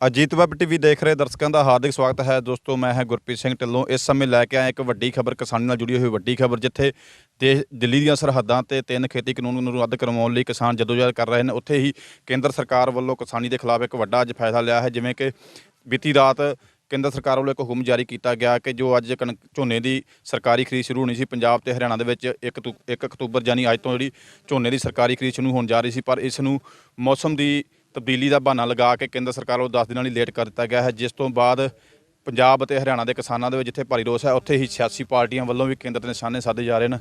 Ajit web TV ਦੇਖ ਰਹੇ ਦਰਸ਼ਕਾਂ ਦਾ ਹਾਰਦਿਕ ਸਵਾਗਤ ਹੈ। ਦੋਸਤੋ ਮੈਂ ਹਾਂ ਗੁਰਪ੍ਰੀਤ ਸਿੰਘ ਢਿੱਲੋਂ। ਇਸ ਸਮੇਂ ਲੈ ਕੇ ਆਇਆ ਇੱਕ ਵੱਡੀ ਖਬਰ, ਕਿਸਾਨੀ ਨਾਲ ਜੁੜੀ ਹੋਈ ਵੱਡੀ ਖਬਰ, ਜਿੱਥੇ ਦਿੱਲੀ ਦੀਆਂ ਸਰਹੱਦਾਂ ਤੇ 3 ਖੇਤੀ ਕਾਨੂੰਨ ਨੂੰ ਰੱਦ ਕਰਵਾਉਣ ਲਈ ਕਿਸਾਨ ਜਦੋਜਹਿਦ ਕਰ ਰਹੇ ਨੇ, ਉੱਥੇ ਹੀ ਕੇਂਦਰ ਸਰਕਾਰ ਵੱਲੋਂ ਕਿਸਾਨੀ ਦੇ ਖਿਲਾਫ ਇੱਕ ਵੱਡਾ ਅੱਜ ਫੈਸਲਾ ਲਿਆ ਹੈ। ਜਿਵੇਂ ਕਿ ਬੀਤੀ ਰਾਤ ਕੇਂਦਰ ਸਰਕਾਰ ਵੱਲੋਂ ਇੱਕ ਹੁਕਮ ਜਾਰੀ ਕੀਤਾ ਗਿਆ ਕਿ ਜੋ ਅੱਜ ਝੋਨੇ ਦੀ ਸਰਕਾਰੀ ਖਰੀਦ ਸ਼ੁਰੂ ਹੋਣੀ ਸੀ ਪੰਜਾਬ ਤੇ ਹਰਿਆਣਾ ਦੇ ਵਿੱਚ 1 ਅਕਤੂਬਰ ਯਾਨੀ ਅੱਜ ਤੋਂ ਜਿਹੜੀ ਝੋਨੇ ਦੀ ਸਰਕਾਰੀ ਖਰੀਦ ਸ਼ੁਰੂ ਹੋਣ ਜਾ ਰਹੀ ਸੀ, ਪਰ ਇਸ ਨੂੰ ਮੌਸਮ ਦੀ ਤਬਦੀਲੀ ਦਾ ਬਹਾਨਾ ਲਗਾ ਕੇ ਕੇਂਦਰ ਸਰਕਾਰ ਵੱਲੋਂ 10 ਦਿਨਾਂ ਲਈ ਲੇਟ ਕਰ ਦਿੱਤਾ ਗਿਆ ਹੈ। ਜਿਸ ਤੋਂ ਬਾਅਦ ਪੰਜਾਬ ਅਤੇ ਹਰਿਆਣਾ ਦੇ ਕਿਸਾਨਾਂ ਦੇ ਵਿੱਚ ਜਿੱਥੇ ਭਾਰੀ ਰੋਸ ਹੈ, ਉੱਥੇ ਹੀ ਸਿਆਸੀ ਪਾਰਟੀਆਂ ਵੱਲੋਂ ਵੀ ਕੇਂਦਰ ਦੇ ਨਿਸ਼ਾਨੇ ਸਾਧੇ ਜਾ ਰਹੇ ਨੇ।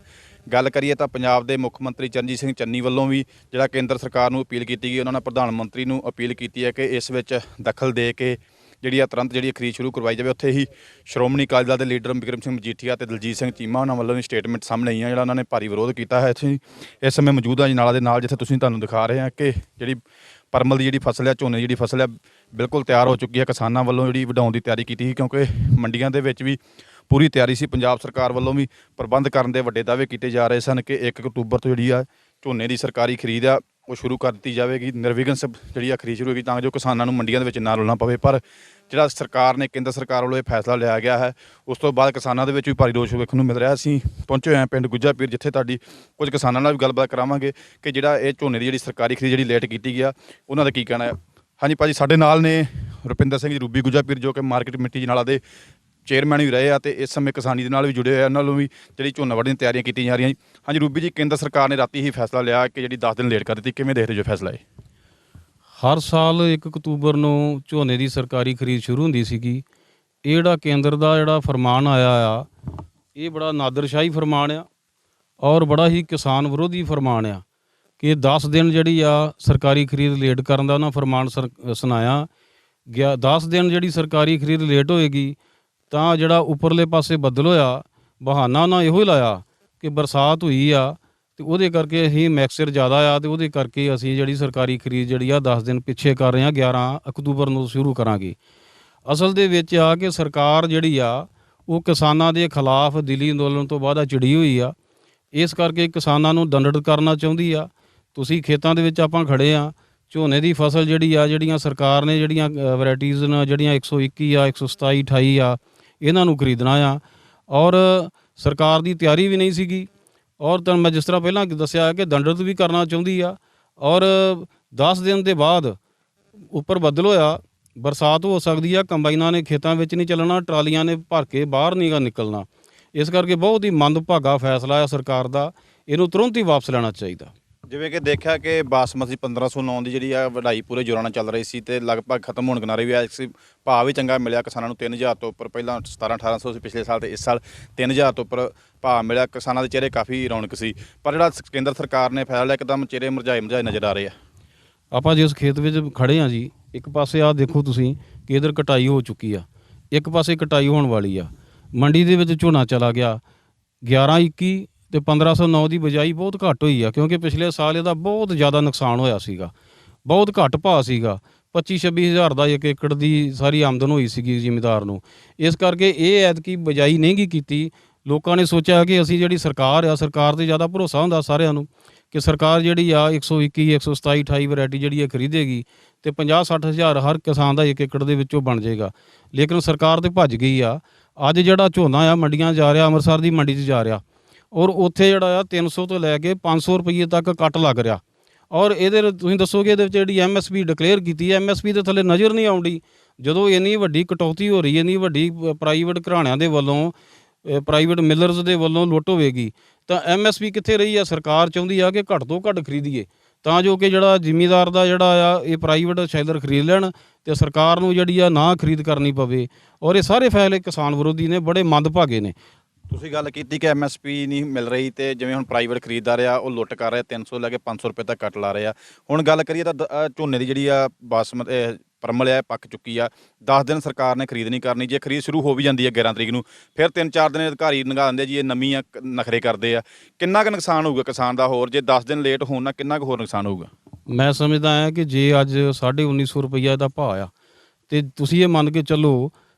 ਗੱਲ ਕਰੀਏ ਤਾਂ ਪੰਜਾਬ ਦੇ ਮੁੱਖ ਮੰਤਰੀ ਚਰਨਜੀਤ ਸਿੰਘ ਚੰਨੀ ਵੱਲੋਂ ਵੀ ਜਿਹੜਾ ਕੇਂਦਰ ਸਰਕਾਰ ਨੂੰ ਅਪੀਲ ਕੀਤੀ ਗਈ, ਉਹਨਾਂ ਨੇ ਪ੍ਰਧਾਨ ਮੰਤਰੀ ਨੂੰ ਅਪੀਲ ਕੀਤੀ ਹੈ ਕਿ ਇਸ ਵਿੱਚ ਦਖਲ ਦੇ ਕੇ ਜਿਹੜੀ ਤੁਰੰਤ ਜਿਹੜੀ ਖਰੀਦ ਸ਼ੁਰੂ ਕਰਵਾਈ ਜਾਵੇ। ਉੱਥੇ ਹੀ ਸ਼੍ਰੋਮਣੀ ਅਕਾਲੀ ਦਲ ਦੇ ਲੀਡਰ ਬਿਕਰਮ ਸਿੰਘ ਮਜੀਠੀਆ ਤੇ ਦਲਜੀਤ ਸਿੰਘ ਚੀਮਾ ਉਹਨਾਂ ਵੱਲੋਂ ਵੀ ਸਟੇਟਮੈਂਟ ਸਾਹਮਣੇ ਆਈਆਂ, ਜਿਹੜਾ ਉਹਨਾਂ ਨੇ ਭਾਰੀ ਵਿਰੋਧ ਕੀਤਾ ਹੈ। ਇੱਥੇ ਇਸ ਸਮੇਂ ਮੌਜੂਦ ਅਜਨਾਲਾ ਦੇ ਨਾਲ, ਜਿੱਥੇ ਤੁਸੀਂ ਤੁਹਾਨੂੰ ਦਿਖਾ ਰਹੇ ਹਾਂ ਕਿ ਜਿਹੜੀ ਪਰਮਲ ਦੀ ਜਿਹੜੀ ਫਸਲ ਹੈ, ਝੋਨੇ ਦੀ ਜਿਹੜੀ ਫਸਲ ਹੈ, ਬਿਲਕੁਲ ਤਿਆਰ ਹੋ ਚੁੱਕੀ ਹੈ। ਕਿਸਾਨਾਂ ਵੱਲੋਂ ਜਿਹੜੀ ਵਢਾਉਣ ਦੀ ਤਿਆਰੀ ਕੀਤੀ ਸੀ, ਕਿਉਂਕਿ ਮੰਡੀਆਂ ਦੇ ਵਿੱਚ ਵੀ ਪੂਰੀ ਤਿਆਰੀ ਸੀ। ਪੰਜਾਬ ਸਰਕਾਰ ਵੱਲੋਂ ਵੀ ਪ੍ਰਬੰਧ ਕਰਨ ਦੇ ਵੱਡੇ ਦਾਅਵੇ ਕੀਤੇ ਜਾ ਰਹੇ ਸਨ ਕਿ 1 ਅਕਤੂਬਰ ਤੋਂ ਜਿਹੜੀ ਆ ਝੋਨੇ ਦੀ ਸਰਕਾਰੀ ਖਰੀਦ ਆ ਉਹ ਸ਼ੁਰੂ ਕਰ ਦਿੱਤੀ ਜਾਵੇਗੀ, ਨਿਰਵਿਘਨ ਜਿਹੜੀ ਆ ਖਰੀਦ ਸ਼ੁਰੂ ਹੋਵੇਗੀ, ਤਾਂ ਜੋ ਕਿਸਾਨਾਂ ਨੂੰ ਮੰਡੀਆਂ ਦੇ ਵਿੱਚ ਨਾ ਰੁਲਣਾ ਪਵੇ। ਪਰ ਜਿਹੜਾ ਸਰਕਾਰ ਨੇ, ਕੇਂਦਰ ਸਰਕਾਰ ਵੱਲੋਂ ਇਹ ਫੈਸਲਾ ਲਿਆ ਗਿਆ ਹੈ, ਉਸ ਤੋਂ ਬਾਅਦ ਕਿਸਾਨਾਂ ਦੇ ਵਿੱਚ ਵੀ ਭਾਰੀ ਰੋਸ ਵੇਖਣ ਨੂੰ ਮਿਲ ਰਿਹਾ। ਅਸੀਂ ਪਹੁੰਚੇ ਹੋਏ ਹਾਂ ਪਿੰਡ ਗੁੱਜਾ ਪੀਰ, ਜਿੱਥੇ ਤੁਹਾਡੀ ਕੁਝ ਕਿਸਾਨਾਂ ਨਾਲ ਵੀ ਗੱਲਬਾਤ ਕਰਾਵਾਂਗੇ ਕਿ ਜਿਹੜਾ ਇਹ ਝੋਨੇ ਦੀ ਜਿਹੜੀ ਸਰਕਾਰੀ ਖਰੀਦ ਜਿਹੜੀ ਲੇਟ ਕੀਤੀ ਗਿਆ, ਉਹਨਾਂ ਦਾ ਕੀ ਕਹਿਣਾ ਹੈ। ਹਾਂਜੀ ਭਾਜੀ, ਸਾਡੇ ਨਾਲ ਨੇ ਰੁਪਿੰਦਰ ਸਿੰਘ ਜੀ ਰੂਬੀ ਗੁੱਜਾ ਪੀਰ, ਜੋ ਕਿ ਮਾਰਕੀਟ ਕਮੇਟੀ ਅਜਨਾਲਾ ਦੇ ਚੇਅਰਮੈਨ ਵੀ ਰਹੇ ਆ ਤੇ ਇਸ ਸਮੇਂ ਕਿਸਾਨੀ ਦੇ ਨਾਲ ਵੀ ਜੁੜੇ ਹੋਏ ਆ। ਉਹਨਾਂ ਨੂੰ ਵੀ ਜਿਹੜੀ ਝੋਨਾ ਵੱਢਣ ਦੀਆਂ ਤਿਆਰੀਆਂ ਕੀਤੀਆਂ ਜਾ ਰਹੀਆਂ। ਹਾਂਜੀ ਰੂਬੀ ਜੀ, ਕੇਂਦਰ ਸਰਕਾਰ ਨੇ ਰਾਤੀ ਹੀ ਫੈਸਲਾ ਲਿਆ ਕਿ ਜਿਹੜੀ 10 ਦਿਨ ਲੇਟ ਕਰ ਦਿੱਤੀ, ਕਿਵੇਂ ਦੇਖਦੇ ਜੋ ਫੈਸਲਾ ਹੈ? ਹਰ ਸਾਲ 1 ਅਕਤੂਬਰ ਨੂੰ ਝੋਨੇ ਦੀ ਸਰਕਾਰੀ ਖਰੀਦ ਸ਼ੁਰੂ ਹੁੰਦੀ ਸੀਗੀ। ਇਹ ਜਿਹੜਾ ਕੇਂਦਰ ਦਾ ਜਿਹੜਾ ਫਰਮਾਨ ਆਇਆ ਆ, ਇਹ ਬੜਾ ਨਾਦਰਸ਼ਾਹੀ ਫਰਮਾਨ ਆ ਔਰ ਬੜਾ ਹੀ ਕਿਸਾਨ ਵਿਰੋਧੀ ਫਰਮਾਨ ਆ ਕਿ 10 ਦਿਨ ਜਿਹੜੀ ਆ ਸਰਕਾਰੀ ਖਰੀਦ ਲੇਟ ਕਰਨ ਦਾ ਉਹਨਾਂ ਫਰਮਾਨ ਸੁਣਾਇਆ ਗਿਆ। 10 ਦਿਨ ਜਿਹੜੀ ਸਰਕਾਰੀ ਖਰੀਦ ਲੇਟ ਹੋਏਗੀ ਤਾਂ ਜਿਹੜਾ ਉੱਪਰਲੇ ਪਾਸੇ ਬੱਦਲ ਹੋਇਆ, ਬਹਾਨਾ ਉਹਨਾਂ ਇਹੋ ਹੀ ਲਾਇਆ ਕਿ ਬਰਸਾਤ ਹੋਈ ਆ ਤੇ ਉਹਦੇ ਕਰਕੇ ਅਸੀਂ ਮੈਕਸਰ ਜ਼ਿਆਦਾ ਆ ਤੇ ਉਹਦੇ ਕਰਕੇ ਅਸੀਂ ਜਿਹੜੀ ਸਰਕਾਰੀ ਖਰੀਦ ਜਿਹੜੀ ਆ 10 ਦਿਨ ਪਿੱਛੇ ਕਰ ਰਹੇ ਹਾਂ, 11 ਅਕਤੂਬਰ ਨੂੰ ਸ਼ੁਰੂ ਕਰਾਂਗੇ। ਅਸਲ ਦੇ ਵਿੱਚ ਆ ਕਿ ਸਰਕਾਰ ਜਿਹੜੀ ਆ ਉਹ ਕਿਸਾਨਾਂ ਦੇ ਖਿਲਾਫ ਦਿੱਲੀ ਅੰਦੋਲਨ ਤੋਂ ਬਾਅਦ ਚਿੜੀ ਹੋਈ ਆ। ਇਸ ਕਰਕੇ ਕਿਸਾਨਾਂ ਨੂੰ ਦੰਡਿਤ ਕਰਨਾ ਚਾਹੁੰਦੀ ਆ। ਤੁਸੀਂ ਖੇਤਾਂ ਦੇ ਵਿੱਚ ਆਪਾਂ ਖੜੇ ਆ, ਝੋਨੇ ਦੀ ਫਸਲ ਜਿਹੜੀ ਆ, ਜਿਹੜੀਆਂ ਸਰਕਾਰ ਨੇ ਜਿਹੜੀਆਂ ਵੈਰਾਈਟੀਜ਼ ਨੇ, ਜਿਹੜੀਆਂ 121 ਆ, 127, 28 ਆ, ਇਹਨਾਂ ਨੂੰ ਖਰੀਦਣਾ ਆ ਔਰ ਸਰਕਾਰ ਦੀ ਤਿਆਰੀ ਵੀ ਨਹੀਂ ਸੀਗੀ। ਔਰ ਤਾਂ ਮੈਂ ਜਿਸ ਤਰ੍ਹਾਂ ਪਹਿਲਾਂ ਦੱਸਿਆ ਕਿ ਦੰਡਿਤ ਵੀ ਕਰਨਾ ਚਾਹੁੰਦੀ ਆ। ਔਰ 10 ਦਿਨ ਦੇ ਬਾਅਦ ਉੱਪਰ ਬੱਦਲ ਹੋਇਆ, ਬਰਸਾਤ ਹੋ ਸਕਦੀ ਆ, ਕੰਬਾਈਨਾਂ ਨੇ ਖੇਤਾਂ ਵਿੱਚ ਨਹੀਂ ਚੱਲਣਾ, ਟਰਾਲੀਆਂ ਨੇ ਭਰ ਕੇ ਬਾਹਰ ਨਹੀਂ ਗਾ ਨਿਕਲਣਾ। ਇਸ ਕਰਕੇ ਬਹੁਤ ਹੀ ਮੰਦਭਾਗਾ ਫੈਸਲਾ ਆ ਸਰਕਾਰ ਦਾ, ਇਹਨੂੰ ਤੁਰੰਤ ਹੀ ਵਾਪਸ ਲੈਣਾ ਚਾਹੀਦਾ। ਜਿਵੇਂ ਕਿ ਦੇਖਿਆ ਕਿ ਬਾਸਮਤੀ 1509 ਦੀ ਜਿਹੜੀ ਆ ਵਢਾਈ ਪੂਰੇ ਜ਼ੋਰਾਂ ਨਾਲ ਚੱਲ ਰਹੀ ਸੀ ਤੇ ਲਗਭਗ ਖਤਮ ਹੋਣ ਕਿਨਾਰੇ ਵੀ ਆ ਸੀ। ਭਾਅ ਵੀ ਚੰਗਾ ਮਿਲਿਆ ਕਿਸਾਨਾਂ ਨੂੰ, 3000 ਤੋਂ ਉੱਪਰ। ਪਹਿਲਾਂ 1700-1800 ਸੀ ਪਿਛਲੇ ਸਾਲ, ਤੇ ਇਸ ਸਾਲ 3000 ਤੋਂ ਉੱਪਰ ਭਾਅ ਮਿਲਿਆ। ਕਿਸਾਨਾਂ ਦੇ ਚਿਹਰੇ ਕਾਫੀ ਰੌਣਕ ਸੀ, ਪਰ ਜਿਹੜਾ ਕੇਂਦਰ ਸਰਕਾਰ ਨੇ ਫੈਸਲਾ ਇੱਕਦਮ ਚਿਹਰੇ ਮੁਰਝਾਏ ਨਜ਼ਰ ਆ ਰਹੇ ਆ। ਆਪਾਂ ਜਿਸ ਖੇਤ ਵਿੱਚ ਖੜੇ ਹਾਂ ਜੀ, ਇੱਕ ਪਾਸੇ ਆਹ ਦੇਖੋ ਤੁਸੀਂ ਕਿ ਇੱਧਰ ਕਟਾਈ ਹੋ ਚੁੱਕੀ ਆ, ਇੱਕ ਪਾਸੇ ਕਟਾਈ ਹੋਣ ਵਾਲੀ ਆ। ਮੰਡੀ ਦੇ ਵਿੱਚ ਝੋਨਾ ਚਲਾ ਗਿਆ 1121 ਤੇ 1509 ਦੀ ਬਜਾਈ ਬਹੁਤ ਘੱਟ ਹੋਈ ਆ, ਕਿਉਂਕਿ ਪਿਛਲੇ ਸਾਲ ਇਹਦਾ ਬਹੁਤ ਜ਼ਿਆਦਾ ਨੁਕਸਾਨ ਹੋਇਆ ਸੀਗਾ। ਬਹੁਤ ਘੱਟ ਭਾਅ ਸੀਗਾ, 25-26 ਹਜ਼ਾਰ ਦਾ 1 ਏਕੜ ਦੀ ਸਾਰੀ ਆਮਦਨ ਹੋਈ ਸੀਗੀ ਜ਼ਿਮੀਂਦਾਰ ਨੂੰ। ਇਸ ਕਰਕੇ ਇਹ ਐਤਕੀ ਬਜਾਈ ਨਹੀਂ ਕੀਤੀ। ਲੋਕਾਂ ਨੇ ਸੋਚਿਆ ਕਿ ਅਸੀਂ ਜਿਹੜੀ ਸਰਕਾਰ ਆ, ਸਰਕਾਰ 'ਤੇ ਜ਼ਿਆਦਾ ਭਰੋਸਾ ਹੁੰਦਾ ਸਾਰਿਆਂ ਨੂੰ ਕਿ ਸਰਕਾਰ ਜਿਹੜੀ ਆ 121, 127, 28 ਵੈਰਾਇਟੀ ਜਿਹੜੀ ਹੈ ਖਰੀਦੇਗੀ ਅਤੇ 50-60 ਹਜ਼ਾਰ ਹਰ ਕਿਸਾਨ ਦਾ 1 ਏਕੜ ਦੇ ਵਿੱਚੋਂ ਬਣ ਜਾਏਗਾ। ਲੇਕਿਨ ਸਰਕਾਰ ਤਾਂ ਭੱਜ ਗਈ ਆ। ਅੱਜ ਜਿਹੜਾ ਝੋਨਾ ਆ ਮੰਡੀਆਂ ਜਾ ਰਿਹਾ, ਅੰਮ੍ਰਿਤਸਰ ਦੀ ਮੰਡੀ 'ਚ ਜਾ ਰਿਹਾ ਔਰ ਉੱਥੇ ਜਿਹੜਾ ਆ 300 ਤੋਂ ਲੈ ਕੇ 500 ਰੁਪਈਏ ਤੱਕ ਕੱਟ ਲੱਗ ਰਿਹਾ। ਔਰ ਇਹਦੇ ਤੁਸੀਂ ਦੱਸੋਗੇ ਇਹਦੇ ਵਿੱਚ ਜਿਹੜੀ MSP ਡਿਕਲੇਅਰ ਕੀਤੀ ਹੈ, MSP ਦੇ ਥੱਲੇ ਨਜ਼ਰ ਨਹੀਂ ਆਉਂਦੀ। ਜਦੋਂ ਇੰਨੀ ਵੱਡੀ ਕਟੌਤੀ ਹੋ ਰਹੀ ਹੈ, ਇੰਨੀ ਵੱਡੀ ਪ੍ਰਾਈਵੇਟ ਘਰਾਣਿਆਂ ਦੇ ਵੱਲੋਂ, ਪ੍ਰਾਈਵੇਟ ਮਿਲਰਸ ਦੇ ਵੱਲੋਂ ਲੁੱਟ ਹੋਵੇਗੀ, ਤਾਂ MSP ਕਿੱਥੇ ਰਹੀ ਆ? ਸਰਕਾਰ ਚਾਹੁੰਦੀ ਆ ਕਿ ਘੱਟ ਤੋਂ ਘੱਟ ਖਰੀਦੀਏ ਤਾਂ ਜੋ ਕਿ ਜਿਹੜਾ ਜ਼ਿਮੀਂਦਾਰ ਦਾ ਜਿਹੜਾ ਆ ਇਹ ਪ੍ਰਾਈਵੇਟ ਸ਼ੈਲਰ ਖਰੀਦ ਲੈਣ ਅਤੇ ਸਰਕਾਰ ਨੂੰ ਜਿਹੜੀ ਆ ਨਾ ਖਰੀਦ ਕਰਨੀ ਪਵੇ। ਔਰ ਇਹ ਸਾਰੇ ਫੈਸਲੇ ਕਿਸਾਨ ਵਿਰੋਧੀ ਨੇ, ਬੜੇ ਮੰਦਭਾਗੇ ਨੇ। ਤੁਸੀਂ ਗੱਲ ਕੀਤੀ ਕਿ MSP ਨਹੀਂ ਮਿਲ ਰਹੀ ਤੇ ਜਿਵੇਂ ਹੁਣ ਪ੍ਰਾਈਵੇਟ ਖਰੀਦਦਾਰ ਆ ਉਹ ਲੁੱਟ ਕਰ ਰਹੇ, 300 ਲੈ ਕੇ 500 ਰੁਪਏ ਤੱਕ ਕੱਟ ਲਾ ਰਹੇ ਆ। ਹੁਣ ਗੱਲ ਕਰੀਏ ਤਾਂ ਝੋਨੇ ਦੀ ਜਿਹੜੀ ਆ ਬਾਸਮਤੀ ਪਰਮਲ ਆ ਪੱਕ ਚੁੱਕੀ ਆ। 10 ਦਿਨ ਸਰਕਾਰ ਨੇ ਖਰੀਦ ਨਹੀਂ ਕਰਨੀ। ਜੇ ਖਰੀਦ ਸ਼ੁਰੂ ਹੋ ਵੀ ਜਾਂਦੀ ਹੈ 11 ਤਰੀਕ ਨੂੰ, ਫਿਰ 3-4 ਦਿਨ ਅਧਿਕਾਰੀ ਲੰਘਾ ਦਿੰਦੇ ਜੀ, ਇਹ ਨਵੀਂ ਆ, ਨਖਰੇ ਕਰਦੇ ਆ। ਕਿੰਨਾ ਕੁ ਨੁਕਸਾਨ ਹੋਊਗਾ ਕਿਸਾਨ ਦਾ ਹੋਰ? ਜੇ 10 ਦਿਨ ਲੇਟ ਹੋਣ ਨਾਲ ਕਿੰਨਾ ਕੁ ਹੋਰ ਨੁਕਸਾਨ ਹੋਊਗਾ? ਮੈਂ ਸਮਝਦਾ ਹਾਂ ਕਿ ਜੇ ਅੱਜ 1950 ਰੁਪਈਆ ਦਾ ਭਾਅ ਆ ਅਤੇ ਤੁਸੀਂ ਇਹ ਮੰਨ ਕੇ ਚੱਲੋ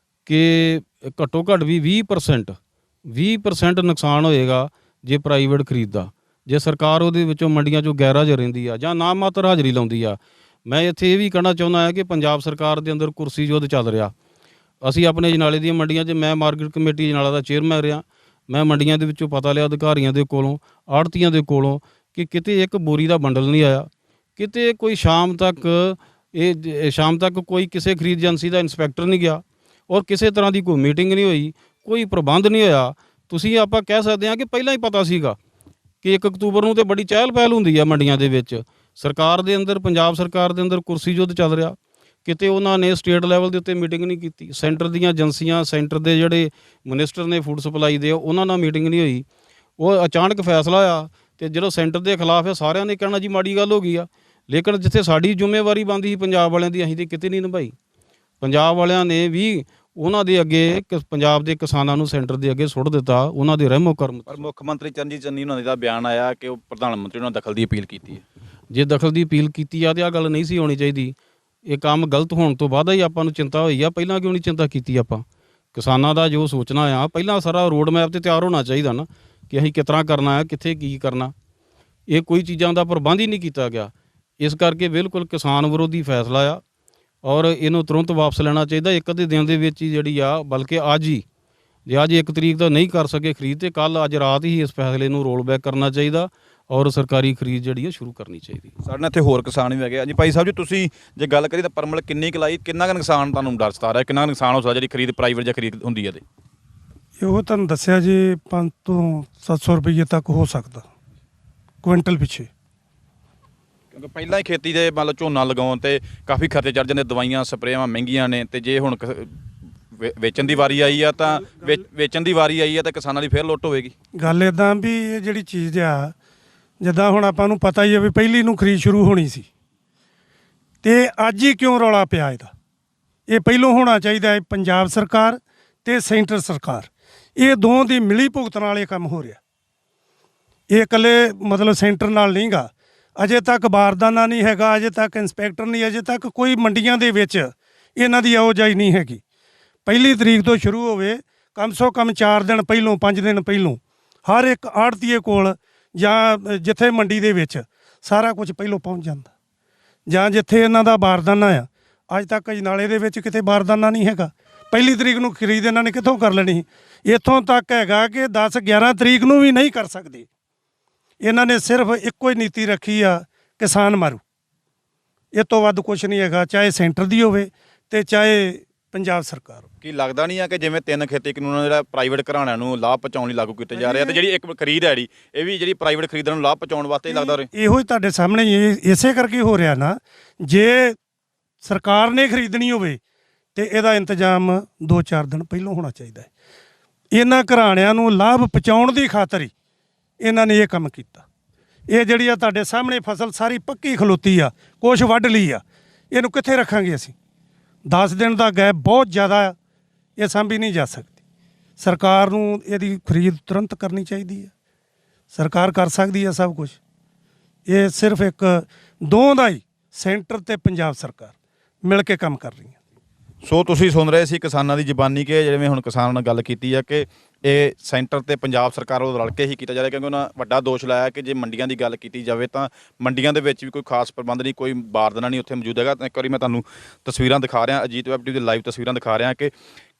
ਕਿ ਘੱਟੋ ਘੱਟ ਵੀ 20% ਨੁਕਸਾਨ ਹੋਏਗਾ ਜੇ ਪ੍ਰਾਈਵੇਟ ਖਰੀਦਦਾ। ਜੇ ਸਰਕਾਰ ਉਹਦੇ ਵਿੱਚੋਂ ਮੰਡੀਆਂ 'ਚੋਂ ਗੈਰ ਹਾਜ਼ਰ ਰਹਿੰਦੀ ਆ ਜਾਂ ਨਾ ਮਾਤਰ ਹਾਜ਼ਰੀ ਲਾਉਂਦੀ ਆ, ਮੈਂ ਇੱਥੇ ਇਹ ਵੀ ਕਹਿਣਾ ਚਾਹੁੰਦਾ ਹਾਂ ਕਿ ਪੰਜਾਬ ਸਰਕਾਰ ਦੇ ਅੰਦਰ ਕੁਰਸੀ ਯੁੱਧ ਚੱਲ ਰਿਹਾ। ਅਸੀਂ ਆਪਣੇ ਅਜਨਾਲੇ ਦੀਆਂ ਮੰਡੀਆਂ 'ਚ, ਮੈਂ ਮਾਰਕੀਟ ਕਮੇਟੀ ਅਜਨਾਲਾ ਦਾ ਚੇਅਰਮੈਨ ਰਿਹਾ, ਮੈਂ ਮੰਡੀਆਂ ਦੇ ਵਿੱਚੋਂ ਪਤਾ ਲਿਆ ਅਧਿਕਾਰੀਆਂ ਦੇ ਕੋਲੋਂ, ਆੜ੍ਹਤੀਆਂ ਦੇ ਕੋਲੋਂ, ਕਿ ਕਿਤੇ ਇੱਕ ਬੋਰੀ ਦਾ ਬੰਡਲ ਨਹੀਂ ਆਇਆ, ਕਿਤੇ ਕੋਈ ਸ਼ਾਮ ਤੱਕ ਕੋਈ ਕਿਸੇ ਖਰੀਦ ਏਜੰਸੀ ਦਾ ਇੰਸਪੈਕਟਰ ਨਹੀਂ ਗਿਆ, ਔਰ ਕਿਸੇ ਤਰ੍ਹਾਂ ਦੀ ਕੋਈ ਮੀਟਿੰਗ ਨਹੀਂ ਹੋਈ, ਕੋਈ ਪ੍ਰਬੰਧ ਨਹੀਂ ਹੋਇਆ। ਤੁਸੀਂ ਆਪਾਂ ਕਹਿ ਸਕਦੇ ਹਾਂ ਕਿ ਪਹਿਲਾਂ ਹੀ ਪਤਾ ਸੀਗਾ ਕਿ 1 ਅਕਤੂਬਰ ਨੂੰ ਤੇ ਬੜੀ ਚਹਿਲ ਪਹਿਲ ਹੁੰਦੀ ਆ ਮੰਡੀਆਂ ਦੇ ਵਿੱਚ। ਸਰਕਾਰ ਦੇ ਅੰਦਰ, ਪੰਜਾਬ ਸਰਕਾਰ ਦੇ ਅੰਦਰ ਕੁਰਸੀ ਯੁੱਧ ਚੱਲ ਰਿਹਾ। ਕਿਤੇ ਉਹਨਾਂ ਨੇ ਸਟੇਟ ਲੈਵਲ ਦੇ ਉੱਤੇ ਮੀਟਿੰਗ ਨਹੀਂ ਕੀਤੀ, ਸੈਂਟਰ ਦੀਆਂ ਏਜੰਸੀਆਂ, ਸੈਂਟਰ ਦੇ ਜਿਹੜੇ ਮਿਨਿਸਟਰ ਨੇ ਫੂਡ ਸਪਲਾਈ ਦੇ, ਉਹਨਾਂ ਨਾਲ ਮੀਟਿੰਗ ਨਹੀਂ ਹੋਈ। ਉਹ ਅਚਾਨਕ ਫੈਸਲਾ ਆ ਤੇ ਜਦੋਂ ਸੈਂਟਰ ਦੇ ਖਿਲਾਫ ਹੈ, ਸਾਰਿਆਂ ਨੇ ਕਹਿਣਾ ਜੀ ਮਾੜੀ ਗੱਲ ਹੋ ਗਈ ਆ। ਲੇਕਿਨ ਜਿੱਥੇ ਸਾਡੀ ਜ਼ਿੰਮੇਵਾਰੀ ਬਣਦੀ ਸੀ ਪੰਜਾਬ ਵਾਲਿਆਂ ਦੀ, ਅਸੀਂ ਤੇ ਕਿਤੇ ਨਹੀਂ ਨਿਭਾਈ। ਪੰਜਾਬ ਵਾਲਿਆਂ ਨੇ ਵੀ ਉਹਨਾਂ ਦੇ ਅੱਗੇ, ਪੰਜਾਬ ਦੇ ਕਿਸਾਨਾਂ ਨੂੰ ਸੈਂਟਰ ਦੇ ਅੱਗੇ ਸੁੱਟ ਦਿੱਤਾ, ਉਹਨਾਂ ਦੇ ਰਹਿਮੋ ਕਰਮ। ਪਰ ਮੁੱਖ ਮੰਤਰੀ ਚਰਨਜੀਤ ਚੰਨੀ ਉਹਨਾਂ ਦਾ ਬਿਆਨ ਆਇਆ ਕਿ ਉਹ ਪ੍ਰਧਾਨ ਮੰਤਰੀ ਨਾਲ ਦਖਲ ਦੀ ਅਪੀਲ ਕੀਤੀ ਹੈ। ਜੇ ਦਖਲ ਦੀ ਅਪੀਲ ਕੀਤੀ ਆ ਤੇ ਆਹ ਗੱਲ ਨਹੀਂ ਸੀ ਹੋਣੀ ਚਾਹੀਦੀ। ਇਹ ਕੰਮ ਗਲਤ ਹੋਣ ਤੋਂ ਬਾਅਦ ਹੀ ਆਪਾਂ ਨੂੰ ਚਿੰਤਾ ਹੋਈ ਆ, ਪਹਿਲਾਂ ਕਿਉਂ ਨਹੀਂ ਚਿੰਤਾ ਕੀਤੀ ਆਪਾਂ? ਕਿਸਾਨਾਂ ਦਾ ਜੋ ਸੋਚਣਾ ਆ, ਪਹਿਲਾਂ ਸਾਰਾ ਰੋਡ ਮੈਪ ਤੇ ਤਿਆਰ ਹੋਣਾ ਚਾਹੀਦਾ ਨਾ, ਕਿ ਅਸੀਂ ਕਿਸ ਤਰ੍ਹਾਂ ਕਰਨਾ ਹੈ, ਕਿੱਥੇ ਕੀ ਕਰਨਾ। ਇਹ ਕੋਈ ਚੀਜ਼ਾਂ ਦਾ ਪ੍ਰਬੰਧ ਹੀ ਨਹੀਂ ਕੀਤਾ ਗਿਆ। ਇਸ ਕਰਕੇ ਬਿਲਕੁਲ ਕਿਸਾਨ ਵਿਰੋਧੀ ਫੈਸਲਾ ਆ, ਔਰ ਇਹਨੂੰ ਤੁਰੰਤ ਵਾਪਸ ਲੈਣਾ ਚਾਹੀਦਾ। ਇੱਕ ਅੱਧੇ ਦਿਨ ਦੇ ਵਿੱਚ ਹੀ ਜਿਹੜੀ ਆ, ਬਲਕਿ ਅੱਜ ਹੀ, ਜੇ ਅੱਜ 1 ਤਰੀਕ ਦਾ ਨਹੀਂ ਕਰ ਸਕੇ ਖਰੀਦ, ਤੇ ਕੱਲ੍ਹ ਅੱਜ ਰਾਤ ਹੀ ਇਸ ਫੈਸਲੇ ਨੂੰ ਰੋਲ ਬੈਕ ਕਰਨਾ ਚਾਹੀਦਾ, ਔਰ ਸਰਕਾਰੀ ਖਰੀਦ ਜਿਹੜੀ ਹੈ ਸ਼ੁਰੂ ਕਰਨੀ ਚਾਹੀਦੀ। ਸਾਡੇ ਨਾਲ ਇੱਥੇ ਹੋਰ ਕਿਸਾਨ ਵੀ ਹੈਗੇ ਆ ਜੀ। ਭਾਈ ਸਾਹਿਬ ਜੀ, ਤੁਸੀਂ ਜੇ ਗੱਲ ਕਰੀ ਤਾਂ ਪਰਮਲ ਕਿੰਨੀ ਕੁ ਲਾਈ, ਕਿੰਨਾ ਕੁ ਨੁਕਸਾਨ ਤੁਹਾਨੂੰ ਡਰ ਸਤਾ ਰਿਹਾ, ਕਿੰਨਾ ਕੁ ਨੁਕਸਾਨ ਹੋ ਸਕਦਾ ਜਿਹੜੀ ਖਰੀਦ ਪ੍ਰਾਈਵੇਟ ਜਾਂ ਖਰੀਦ ਹੁੰਦੀ ਹੈ? ਤੇ ਉਹ ਤੁਹਾਨੂੰ ਦੱਸਿਆ ਜੀ 500 ਤੋਂ 700 ਰੁਪਏ ਤੱਕ ਹੋ ਸਕਦਾ ਕੁਇੰਟਲ ਪਿੱਛੇ, ਕਿਉਂਕਿ ਪਹਿਲਾਂ ਹੀ ਖੇਤੀ ਦੇ ਮੰਨ ਲਓ ਝੋਨਾ ਲਗਾਉਣ ਤੇ ਕਾਫੀ ਖਰਚੇ ਚੜ ਜਾਂਦੇ, ਦਵਾਈਆਂ ਸਪਰੇਆਂ ਮਹਿੰਗੀਆਂ ਨੇ, ਤੇ ਜੇ ਹੁਣ ਵੇਚਣ ਦੀ ਵਾਰੀ ਆਈ ਆ ਤਾਂ ਕਿਸਾਨਾਂ ਦੀ ਫੇਰ ਲੁੱਟ ਹੋਵੇਗੀ। ਗੱਲ ਇੱਦਾਂ ਵੀ ਇਹ ਜਿਹੜੀ ਚੀਜ਼ ਆ, ਜਿੱਦਾਂ ਹੁਣ ਆਪਾਂ ਨੂੰ ਪਤਾ ਹੀ ਹੈ ਵੀ ਪਹਿਲੀ ਨੂੰ ਖਰੀਦ ਸ਼ੁਰੂ ਹੋਣੀ ਸੀ, ਤੇ ਅੱਜ ਹੀ ਕਿਉਂ ਰੌਲਾ ਪਿਆ ਇਹਦਾ? ਇਹ ਪਹਿਲੋਂ ਹੋਣਾ ਚਾਹੀਦਾ ਹੈ। ਪੰਜਾਬ ਸਰਕਾਰ ਤੇ ਸੈਂਟਰ ਸਰਕਾਰ, ਇਹ ਦੋਵਾਂ ਦੀ ਮਿਲੀ ਭੁਗਤਣ ਨਾਲ ਇਹ ਕੰਮ ਹੋ ਰਿਹਾ। ਇਹ ਇਕੱਲੇ ਮਤਲਬ ਸੈਂਟਰ ਨਾਲ ਨਹੀਂ ਗਾ। ਅਜੇ ਤੱਕ ਬਾਰਦਾਨਾ ਨਹੀਂ ਹੈਗਾ, ਅਜੇ ਤੱਕ ਇੰਸਪੈਕਟਰ ਨਹੀਂ, ਅਜੇ ਤੱਕ ਕੋਈ ਮੰਡੀਆਂ ਦੇ ਵਿੱਚ ਇਹਨਾਂ ਦੀ ਆਵਾਜਾਈ ਨਹੀਂ ਹੈਗੀ। 1 ਤਰੀਕ ਤੋਂ ਸ਼ੁਰੂ ਹੋਵੇ, ਕਮ ਸੋ ਕਮ 4 ਦਿਨ ਪਹਿਲੋਂ, 5 ਦਿਨ ਪਹਿਲੋਂ ਹਰ ਇੱਕ ਆੜ੍ਹਤੀਏ ਕੋਲ, ਜਾਂ ਜਿੱਥੇ ਮੰਡੀ ਦੇ ਵਿੱਚ ਸਾਰਾ ਕੁਝ ਪਹਿਲੋਂ ਪਹੁੰਚ ਜਾਂਦਾ, ਜਾਂ ਜਿੱਥੇ ਇਹਨਾਂ ਦਾ ਬਾਰਦਾਨਾ ਆ। ਅੱਜ ਤੱਕ ਅਜਨਾਲੇ ਦੇ ਵਿੱਚ ਕਿਤੇ ਬਾਰਦਾਨਾ ਨਹੀਂ ਹੈਗਾ। 1 ਤਰੀਕ ਨੂੰ ਖਰੀਦ ਇਹਨਾਂ ਨੇ ਕਿੱਥੋਂ ਕਰ ਲੈਣੀ? ਇੱਥੋਂ ਤੱਕ ਹੈਗਾ ਕਿ 10-11 ਤਰੀਕ ਨੂੰ ਵੀ ਨਹੀਂ ਕਰ ਸਕਦੇ। ਇਹਨਾਂ ਨੇ ਸਿਰਫ ਇੱਕੋ ਹੀ ਨੀਤੀ ਰੱਖੀ ਆ, ਕਿਸਾਨ ਮਾਰੂ। ਇਹ ਤੋਂ ਵੱਧ ਕੁਝ ਨਹੀਂ ਹੈਗਾ, ਚਾਹੇ ਸੈਂਟਰ ਦੀ ਹੋਵੇ ਤੇ ਚਾਹੇ ਪੰਜਾਬ ਸਰਕਾਰ। ਕੀ ਲੱਗਦਾ ਨਹੀਂ ਆ ਕਿ ਜਿਵੇਂ 3 ਖੇਤੀ ਕਾਨੂੰਨ ਜਿਹੜਾ ਪ੍ਰਾਈਵੇਟ ਘਰਾਣਿਆਂ ਨੂੰ ਲਾਭ ਪਹੁੰਚਾਉਣ ਲਈ ਲਾਗੂ ਕੀਤੇ ਜਾ ਰਹੇ ਆ, ਤੇ ਜਿਹੜੀ ਇੱਕ ਖਰੀਦ ਹੈ ਇਹ ਵੀ ਜਿਹੜੀ ਪ੍ਰਾਈਵੇਟ ਖਰੀਦਣ ਨੂੰ ਲਾਭ ਪਹੁੰਚਾਉਣ ਵਾਸਤੇ ਹੀ ਲੱਗਦਾ ਰਹੇ? ਇਹੋ ਹੀ ਤੁਹਾਡੇ ਸਾਹਮਣੇ ਇਸੇ ਕਰਕੇ ਹੋ ਰਿਹਾ ਨਾ। ਜੇ ਸਰਕਾਰ ਨੇ ਖਰੀਦਣੀ ਹੋਵੇ ਤੇ ਇਹਦਾ ਇੰਤਜ਼ਾਮ 2-4 ਦਿਨ ਪਹਿਲਾਂ ਹੋਣਾ ਚਾਹੀਦਾ ਹੈ। ਇਹਨਾਂ ਘਰਾਣਿਆਂ ਨੂੰ ਲਾਭ ਪਹੁੰਚਾਉਣ ਦੀ ਖਾਤਰ ਹੀ ਇਹਨਾਂ ਨੇ ਇਹ ਕੰਮ ਕੀਤਾ। ਇਹ ਜਿਹੜੀ ਆ ਤੁਹਾਡੇ ਸਾਹਮਣੇ ਫਸਲ ਸਾਰੀ ਪੱਕੀ ਖਲੋਤੀ ਆ, ਕੁਛ ਵੱਢ ਲਈ ਆ, ਇਹਨੂੰ ਕਿੱਥੇ ਰੱਖਾਂਗੇ ਅਸੀਂ? 10 ਦਿਨ ਦਾ ਗੈਪ ਬਹੁਤ ਜ਼ਿਆਦਾ ਆ, ਇਹ ਸਾਂਭੀ ਨਹੀਂ ਜਾ ਸਕਦੀ। ਸਰਕਾਰ ਨੂੰ ਇਹਦੀ ਖਰੀਦ ਤੁਰੰਤ ਕਰਨੀ ਚਾਹੀਦੀ ਹੈ। ਸਰਕਾਰ ਕਰ ਸਕਦੀ ਹੈ ਸਭ ਕੁਝ। ਇਹ ਸਿਰਫ ਇੱਕ ਦੋਵਾਂ ਦਾ ਹੀ, ਸੈਂਟਰ ਤੇ ਪੰਜਾਬ ਸਰਕਾਰ ਮਿਲ ਕੇ ਕੰਮ ਕਰ ਰਹੀਆਂ। ਸੋ ਤੁਸੀਂ ਸੁਣ ਰਹੇ ਸੀ ਕਿਸਾਨਾਂ ਦੀ ਜ਼ਬਾਨੀ, ਕਿ ਜਿਵੇਂ ਹੁਣ ਕਿਸਾਨਾਂ ਨਾਲ ਗੱਲ ਕੀਤੀ ਆ ਕਿ ਇਹ ਸੈਂਟਰ ਤੇ ਪੰਜਾਬ ਸਰਕਾਰ ਵੱਲੋਂ ਰਲ ਕੇ ਹੀ ਕੀਤਾ ਜਾ ਰਿਹਾ। ਕਿਉਂਕਿ ਉਹਨਾਂ ਵੱਡਾ ਦੋਸ਼ ਲਾਇਆ ਕਿ ਜੇ ਮੰਡੀਆਂ ਦੀ ਗੱਲ ਕੀਤੀ ਜਾਵੇ ਤਾਂ ਮੰਡੀਆਂ ਦੇ ਵਿੱਚ ਵੀ ਕੋਈ ਖਾਸ ਪ੍ਰਬੰਧ ਨਹੀਂ, ਕੋਈ ਬਾਰਦਾਨਾ ਨਹੀਂ ਉੱਥੇ ਮੌਜੂਦ ਹੈਗਾ। ਇੱਕ ਵਾਰੀ ਮੈਂ ਤੁਹਾਨੂੰ ਤਸਵੀਰਾਂ ਦਿਖਾ ਰਿਹਾ, ਅਜੀਤ ਵੈਬ ਟੀਵੀ ਦੇ ਲਾਈਵ ਤਸਵੀਰਾਂ ਦਿਖਾ ਰਿਹਾ ਕਿ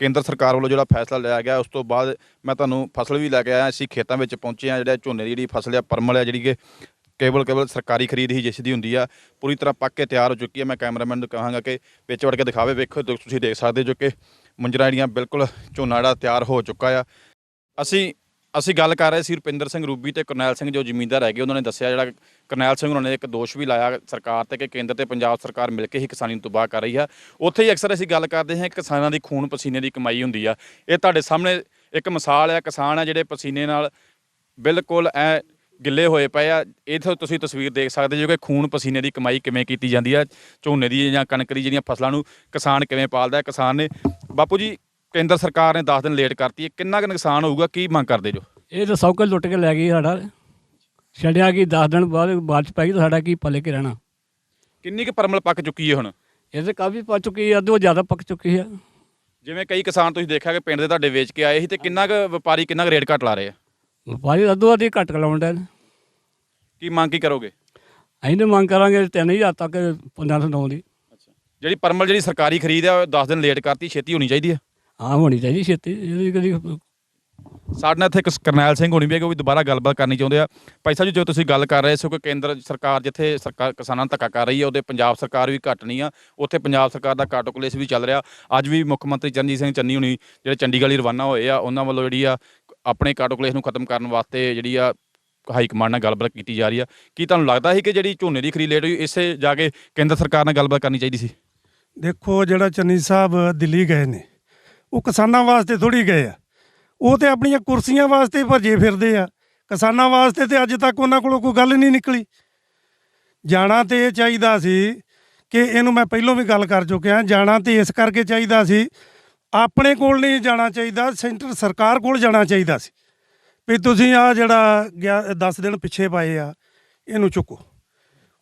ਕੇਂਦਰ ਸਰਕਾਰ ਵੱਲੋਂ ਜਿਹੜਾ ਫੈਸਲਾ ਲਿਆ ਗਿਆ, ਉਸ ਤੋਂ ਬਾਅਦ ਮੈਂ ਤੁਹਾਨੂੰ ਫਸਲ ਵੀ ਲੈ ਕੇ ਆਇਆ। ਅਸੀਂ ਖੇਤਾਂ ਵਿੱਚ ਪਹੁੰਚੇ ਹਾਂ। ਜਿਹੜਾ ਝੋਨੇ ਦੀ ਜਿਹੜੀ ਫਸਲ ਆ, ਪਰਮਲ ਆ, ਜਿਹੜੀ ਕਿ ਕੇਵਲ ਸਰਕਾਰੀ ਖਰੀਦ ਹੀ ਜਿਸ ਦੀ ਹੁੰਦੀ ਆ, ਪੂਰੀ ਤਰ੍ਹਾਂ ਪੱਕ ਕੇ ਤਿਆਰ ਹੋ ਚੁੱਕੀ ਹੈ। ਮੈਂ ਕੈਮਰਾਮੈਨ ਨੂੰ ਕਹਾਂਗਾ ਕਿ ਵਿੱਚ ਵੜ ਕੇ ਦਿਖਾਵੇ। ਵੇਖੋ, ਤੁਸੀਂ ਦੇਖ ਸਕਦੇ ਜੋ ਕਿ ਮੁੰਜਰਾ ਜਿਹੜੀਆਂ ਬਿਲਕੁਲ ਝੋਨਾ ਜਿਹੜਾ ਤਿਆਰ ਹੋ ਚੁੱਕਾ ਆ। ਅਸੀਂ ਗੱਲ ਕਰ ਰਹੇ ਸੀ ਰੁਪਿੰਦਰ ਸਿੰਘ ਰੂਬੀ ਤੇ ਕਰਨੈਲ ਸਿੰਘ ਜੋ ਜ਼ਮੀਨਦਾਰ ਹੈਗੇ। ਉਹਨਾਂ ਨੇ ਦੱਸਿਆ, ਜਿਹੜਾ ਕਰਨੈਲ ਸਿੰਘ ਉਹਨਾਂ ਨੇ ਇੱਕ ਦੋਸ਼ ਵੀ ਲਾਇਆ ਸਰਕਾਰ ਤੇ ਕਿ ਕੇਂਦਰ ਤੇ ਪੰਜਾਬ ਸਰਕਾਰ ਮਿਲ ਕੇ ਹੀ ਕਿਸਾਨੀ ਨੂੰ ਤਬਾਹ ਕਰ ਰਹੀ ਆ। ਉੱਥੇ ਹੀ ਅਕਸਰ ਅਸੀਂ ਗੱਲ ਕਰਦੇ ਹਾਂ ਕਿਸਾਨਾਂ ਦੀ ਖੂਨ ਪਸੀਨੇ ਦੀ ਕਮਾਈ ਹੁੰਦੀ ਆ। ਇਹ ਤੁਹਾਡੇ ਸਾਹਮਣੇ ਇੱਕ ਮਿਸਾਲ ਆ, ਕਿਸਾਨ ਆ ਜਿਹੜੇ ਪਸੀਨੇ ਨਾਲ ਬਿਲਕੁਲ ਐ ਗਿੱਲੇ ਹੋਏ ਪਏ ਆ। ਇੱਥੇ ਤੁਸੀਂ ਤਸਵੀਰ ਦੇਖ ਸਕਦੇ ਜੋ ਕਿ ਖੂਨ ਪਸੀਨੇ ਦੀ ਕਮਾਈ ਕਿਵੇਂ ਕੀਤੀ ਜਾਂਦੀ ਆ। ਝੋਨੇ ਦੀ ਜਾਂ ਕਣਕ ਦੀ ਜਿਹੜੀਆਂ ਫਸਲਾਂ ਨੂੰ ਕਿਸਾਨ ਕਿਵੇਂ ਪਾਲਦਾ। ਕਿਸਾਨ ਨੇ, ਬਾਪੂ ਜੀ, ਕੇਂਦਰ ਸਰਕਾਰ ਨੇ 10 ਦਿਨ ਲੇਟ ਕਰਤੀ ਹੈ, ਕਿੰਨਾ ਕੁ ਨੁਕਸਾਨ ਹੋਊਗਾ? ਕੀ ਮੰਗ ਕਰਦੇ ਜੋ? ਇਹ ਤਾਂ ਸੌਕਲ ਲੁੱਟ ਕੇ ਲੈ ਗਈ ਸਾਡਾ, ਛੱਡਿਆ ਕਿ 10 ਦਿਨ ਬਾਅਦ ਬਾਰਿਸ਼ ਪੈ ਗਈ ਤਾਂ ਸਾਡਾ ਕੀ ਪੱਲੇ ਕੇ ਰਹਿਣਾ। ਕਿੰਨੀ ਕੁ ਪਰਮਲ ਪੱਕ ਚੁੱਕੀ ਹੈ ਹੁਣ? ਇਹ ਤਾਂ ਕਾਫੀ ਪੱਕ ਚੁੱਕੀ ਹੈ, ਅੱਧੋ ਜ਼ਿਆਦਾ ਪੱਕ ਚੁੱਕੀ ਹੈ। ਜਿਵੇਂ ਕਈ ਕਿਸਾਨ ਤੁਸੀਂ ਦੇਖਿਆ ਕਿ ਪਿੰਡ ਦੇ ਤੁਹਾਡੇ ਵੇਚ ਕੇ ਆਏ ਸੀ, ਤੇ ਕਿੰਨਾ ਕੁ ਵਪਾਰੀ ਕਿੰਨਾ ਕੁ ਰੇਟ ਘੱਟ ਲਾ ਰਹੇ ਆ? ਵਪਾਰੀ ਅੱਧੋ ਅੱਧੀ ਘੱਟ ਲਾਉਣ ਡਏ। ਕੀ ਮੰਗ ਕੀ ਕਰੋਗੇ? ਅਸੀਂ ਤਾਂ ਮੰਗ ਕਰਾਂਗੇ 3000 ਤੱਕ 1509 ਦੀ। ਜਿਹੜੀ ਪਰਮਲ ਜਿਹੜੀ ਸਰਕਾਰੀ ਖਰੀਦ ਆ ਉਹ 10 ਦਿਨ ਲੇਟ ਕਰਤੀ, ਛੇਤੀ ਹੋਣੀ ਚਾਹੀਦੀ ਹੈ। ਹਾਂ ਹੋਣੀ ਚਾਹੀਦੀ ਛੇਤੀ, ਇਹਦੀ ਕਦੀ ਸਾਡੇ ਨਾਲ ਇੱਥੇ ਇੱਕ ਕਰਨੈਲ ਸਿੰਘ ਹੋਣੀ ਵੀ ਹੈਗੇ, ਉਹ ਵੀ ਦੁਬਾਰਾ ਗੱਲਬਾਤ ਕਰਨੀ ਚਾਹੁੰਦੇ ਆ। ਭਾਈ ਸਾਹਿਬ ਜੀ, ਜੋ ਤੁਸੀਂ ਗੱਲ ਕਰ ਰਹੇ ਸੀ ਕਿ ਕੇਂਦਰ ਸਰਕਾਰ ਜਿੱਥੇ ਸਰਕਾਰ ਕਿਸਾਨਾਂ ਨੂੰ ਧੱਕਾ ਕਰ ਰਹੀ ਹੈ, ਉਹਦੇ ਪੰਜਾਬ ਸਰਕਾਰ ਵੀ ਘੱਟ ਨਹੀਂ ਆ, ਉੱਥੇ ਪੰਜਾਬ ਸਰਕਾਰ ਦਾ ਕਾਟੋਕਲੇਸ ਵੀ ਚੱਲ ਰਿਹਾ। ਅੱਜ ਵੀ ਮੁੱਖ ਮੰਤਰੀ ਚਰਨਜੀਤ ਸਿੰਘ ਚੰਨੀ ਹੋਣੀ ਜਿਹੜੇ ਚੰਡੀਗੜ੍ਹ ਲਈ ਰਵਾਨਾ ਹੋਏ ਆ, ਉਹਨਾਂ ਵੱਲੋਂ ਜਿਹੜੀ ਆ ਆਪਣੇ ਕਾਟੋਕਲੇਸ ਨੂੰ ਖਤਮ ਕਰਨ ਵਾਸਤੇ ਜਿਹੜੀ ਆ ਹਾਈ ਕਮਾਂਡ ਨਾਲ ਗੱਲਬਾਤ ਕੀਤੀ ਜਾ ਰਹੀ ਆ। ਕੀ ਤੁਹਾਨੂੰ ਲੱਗਦਾ ਸੀ ਕਿ ਜਿਹੜੀ ਝੋਨੇ ਦੀ ਖਰੀਦ ਲੇਟ ਹੋਈ, ਇਸੇ ਜਾ ਕੇ ਕੇਂਦਰ ਸਰਕਾਰ ਨਾਲ ਗੱਲਬਾਤ ਕਰਨੀ ਚਾਹੀਦੀ ਸੀ? ਦੇਖੋ, ਜਿਹੜਾ ਚੰਨੀ ਸਾਹਿਬ ਦਿੱਲੀ ਗਏ ਨੇ, ਉਹ ਕਿਸਾਨਾਂ ਵਾਸਤੇ ਥੋੜੀ ਗਏ ਆ, ਉਹ ਤੇ ਆਪਣੀਆਂ ਕੁਰਸੀਆਂ ਵਾਸਤੇ ਭੱਜੇ ਫਿਰਦੇ ਆ। ਕਿਸਾਨਾਂ ਵਾਸਤੇ ਤੇ ਅੱਜ ਤੱਕ ਉਹਨਾਂ ਕੋਲੋਂ ਕੋਈ ਗੱਲ ਨਹੀਂ ਨਿਕਲੀ। ਜਾਣਾ ਤੇ ਇਹ ਚਾਹੀਦਾ ਸੀ ਕਿ ਇਹਨੂੰ ਮੈਂ ਪਹਿਲਾਂ ਵੀ ਗੱਲ ਕਰ ਚੁੱਕਿਆ, ਜਾਣਾ ਤੇ ਇਸ ਕਰਕੇ ਚਾਹੀਦਾ ਸੀ, ਆਪਣੇ ਕੋਲ ਨਹੀਂ ਜਾਣਾ ਚਾਹੀਦਾ, ਸੈਂਟਰ ਸਰਕਾਰ ਕੋਲ ਜਾਣਾ ਚਾਹੀਦਾ ਸੀ ਵੀ ਤੁਸੀਂ ਆ ਜਿਹੜਾ 10 ਦਿਨ ਪਿੱਛੇ ਪਾਏ ਆ, ਇਹਨੂੰ ਚੁੱਕੋ।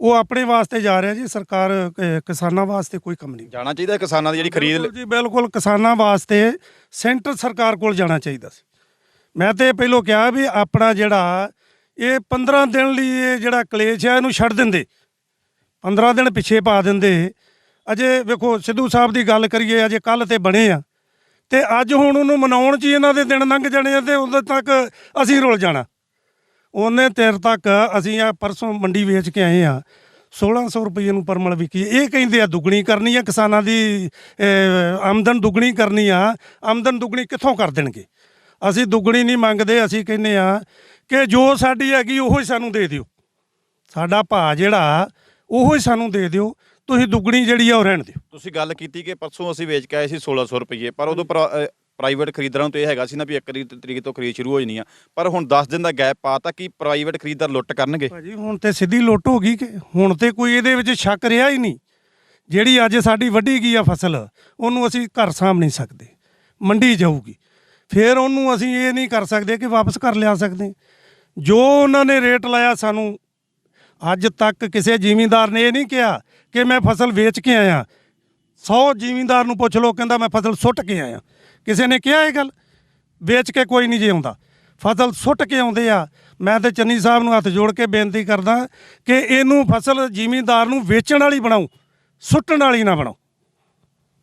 ਉਹ ਆਪਣੇ ਵਾਸਤੇ ਜਾ ਰਿਹਾ ਜੀ, ਸਰਕਾਰ ਕਿਸਾਨਾਂ ਵਾਸਤੇ ਕੋਈ ਕੰਮ ਨਹੀਂ। ਜਾਣਾ ਚਾਹੀਦਾ ਕਿਸਾਨਾਂ ਦੀ ਜਿਹੜੀ ਖਰੀਦ ਬਿਲਕੁਲ ਜੀ, ਬਿਲਕੁਲ ਕਿਸਾਨਾਂ ਵਾਸਤੇ ਸੈਂਟਰ ਸਰਕਾਰ ਕੋਲ ਜਾਣਾ ਚਾਹੀਦਾ ਸੀ। ਮੈਂ ਤੇ ਪਹਿਲੋਂ ਕਿਹਾ ਵੀ ਆਪਣਾ ਜਿਹੜਾ ਇਹ 15 ਦਿਨ ਲਈ ਇਹ ਜਿਹੜਾ ਕਲੇਸ਼ ਹੈ ਇਹਨੂੰ ਛੱਡ ਦਿੰਦੇ, 15 ਦਿਨ ਪਿੱਛੇ ਪਾ ਦਿੰਦੇ। ਅਜੇ ਵੇਖੋ, ਸਿੱਧੂ ਸਾਹਿਬ ਦੀ ਗੱਲ ਕਰੀਏ, ਅਜੇ ਕੱਲ੍ਹ ਤੇ ਬਣੇ ਆ, ਤੇ ਅੱਜ ਹੁਣ ਉਹਨੂੰ ਮਨਾਉਣ 'ਚ ਹੀ ਇਹਨਾਂ ਦੇ ਦਿਨ ਲੰਘ ਜਾਣੇ ਆ, ਤੇ ਉਦੋਂ ਤੱਕ ਅਸੀਂ ਰੁਲ ਜਾਣਾ। ਉਹਨੇ ਤੇਰ ਤੱਕ ਅਸੀਂ ਆ ਪਰਸੋਂ ਮੰਡੀ ਵੇਚ ਕੇ ਆਏ ਆ, 1600 ਰੁਪਏ ਨੂੰ ਪਰਮਲ ਵਿਕੀ। ਇਹ ਕਹਿੰਦੇ ਆ ਦੁੱਗਣੀ ਕਰਨੀ ਆ, ਕਿਸਾਨਾਂ ਦੀ ਆਮਦਨ ਦੁੱਗਣੀ ਕਰਨੀ ਆ। ਆਮਦਨ ਦੁੱਗਣੀ ਕਿੱਥੋਂ ਕਰ ਦੇਣਗੇ? ਅਸੀਂ ਦੁੱਗਣੀ ਨਹੀਂ ਮੰਗਦੇ, ਅਸੀਂ ਕਹਿੰਦੇ ਆ ਕਿ ਜੋ ਸਾਡੀ ਹੈਗੀ ਉਹੋ ਹੀ ਸਾਨੂੰ ਦੇ ਦਿਓ, ਸਾਡਾ ਭਾਅ ਜਿਹੜਾ ਉਹੋ ਹੀ ਸਾਨੂੰ ਦੇ ਦਿਓ, ਤੁਸੀਂ ਦੁੱਗਣੀ ਜਿਹੜੀ ਆ ਉਹ ਰਹਿਣ ਦਿਓ। ਤੁਸੀਂ ਗੱਲ ਕੀਤੀ ਕਿ ਪਰਸੋਂ ਅਸੀਂ ਵੇਚ ਕੇ ਆਏ ਸੀ 1600 ਰੁਪਏ, ਪਰ ਉਦੋਂ ਪ੍ਰਾਈਵੇਟ ਖਰੀਦਦਾਰਾਂ ਨੂੰ ਤਾਂ ਇਹ ਹੈਗਾ ਸੀ ਨਾ ਵੀ 1 ਤਰੀਕ ਤੋਂ ਖਰੀਦ ਸ਼ੁਰੂ ਹੋ ਜਾਣੀ ਆ, ਪਰ ਹੁਣ 10 ਦਿਨ ਦਾ ਗੈਪ ਪਾਤਾ ਕਿ ਪ੍ਰਾਈਵੇਟ ਖਰੀਦਦਾਰ ਲੁੱਟ ਕਰਨਗੇ। ਭਾਜੀ ਹੁਣ ਤੇ ਸਿੱਧੀ ਲੁੱਟ ਹੋ ਗਈ, ਕਿ ਹੁਣ ਤੇ ਕੋਈ ਇਹਦੇ ਵਿੱਚ ਸ਼ੱਕ ਰਿਹਾ ਹੀ ਨਹੀਂ। ਜਿਹੜੀ ਅੱਜ ਸਾਡੀ ਵੱਢੀ ਗਈ ਆ ਫਸਲ, ਉਹਨੂੰ ਅਸੀਂ ਘਰ ਸਾਂਭ ਨਹੀਂ ਸਕਦੇ, ਮੰਡੀ ਜਾਊਗੀ, ਫਿਰ ਉਹਨੂੰ ਅਸੀਂ ਇਹ ਨਹੀਂ ਕਰ ਸਕਦੇ ਕਿ ਵਾਪਸ ਕਰ ਲਿਆ ਸਕਦੇ। ਜੋ ਉਹਨਾਂ ਨੇ ਰੇਟ ਲਾਇਆ ਸਾਨੂੰ, ਅੱਜ ਤੱਕ ਕਿਸੇ ਜ਼ਿਮੀਂਦਾਰ ਨੇ ਇਹ ਨਹੀਂ ਕਿਹਾ ਕਿ ਮੈਂ ਫਸਲ ਵੇਚ ਕੇ ਆਇਆ। 100 ਜ਼ਿਮੀਂਦਾਰ ਨੂੰ ਪੁੱਛ ਲਓ, ਕਹਿੰਦਾ ਮੈਂ ਫਸਲ ਸੁੱਟ ਕੇ ਆਇਆ। ਕਿਸੇ ਨੇ ਕਿਹਾ ਇਹ ਗੱਲ? ਵੇਚ ਕੇ ਕੋਈ ਨਹੀਂ ਜੇ ਆਉਂਦਾ, ਫਸਲ ਸੁੱਟ ਕੇ ਆਉਂਦੇ ਆ। ਮੈਂ ਤੇ ਚੰਨੀ ਸਾਹਿਬ ਨੂੰ ਹੱਥ ਜੋੜ ਕੇ ਬੇਨਤੀ ਕਰਦਾ ਕਿ ਇਹਨੂੰ ਫਸਲ ਜ਼ਿਮੀਂਦਾਰ ਨੂੰ ਵੇਚਣ ਵਾਲੀ ਬਣਾਓ, ਸੁੱਟਣ ਵਾਲੀ ਨਾ ਬਣਾਓ।